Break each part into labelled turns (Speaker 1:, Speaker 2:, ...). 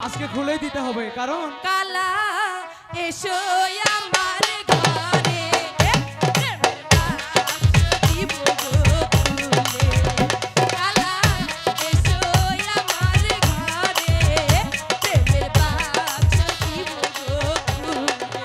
Speaker 1: আজকে খুলে দিতে হবে কারণ
Speaker 2: কালা এসো আমার ঘরে প্রেমের বাক্স দিব গো খুলে। কালা এসো আমার ঘরে প্রেমের বাক্স দিব গো খুলে।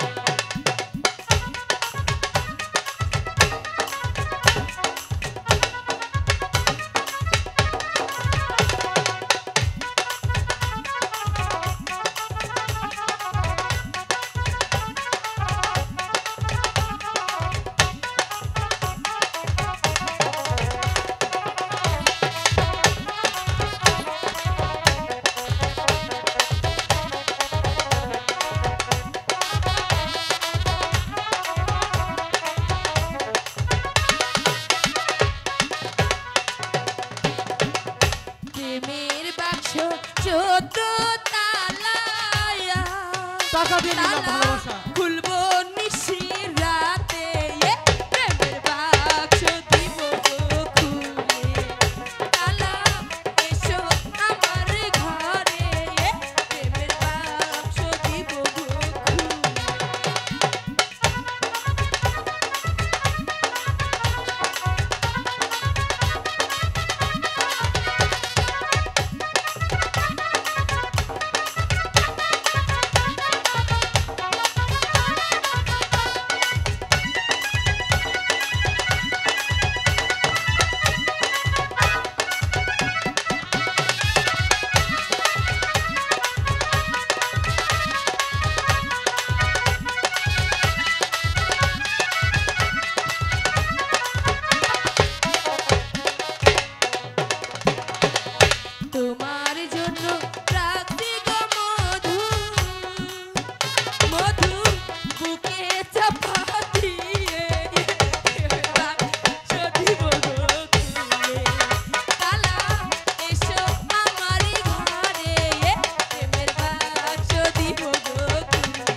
Speaker 2: প্রেমের বাক্স 14 তালায়া
Speaker 1: টাকা দিয়ে নিলাম ভালোবাসা
Speaker 2: খুলবো নিশির রাতে প্রেমের বাক্স দিব গো খুলে। কালা এসো আমার ঘরে প্রেমের বাক্স দিব গো খুলে। তোমার জন্য রাখছি গো মধু মধু বুকে চাপা দিয়ে বাক্স দিব গো খুলে। কালা এসো আমার ঘরে প্রেমের বাক্স দিব গো খুলে।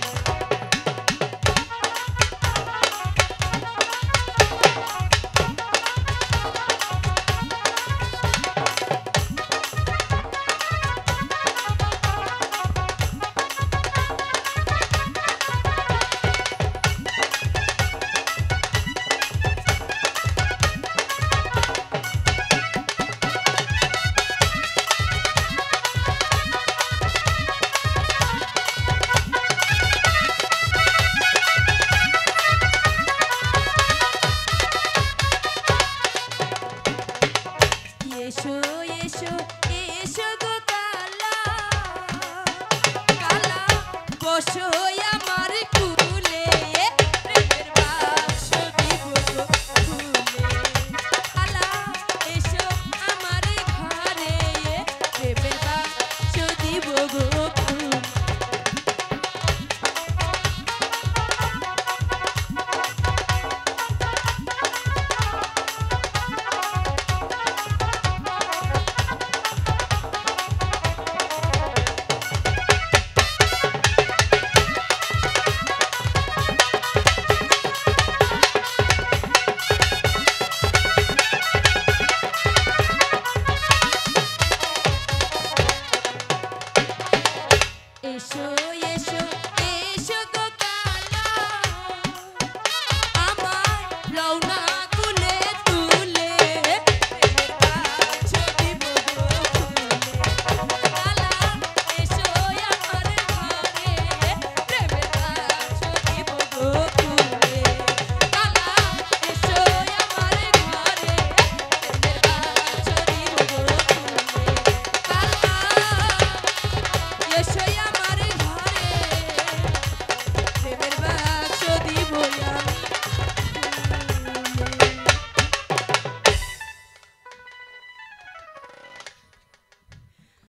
Speaker 2: এসো এসো এসো গো কালা কালা বসো আমার কুলে প্রেমের বাক্স দিব গো খুলে। কালা এসো আমার ঘরে প্রেমের বাক্স দিব গো খুলে। এসো এসো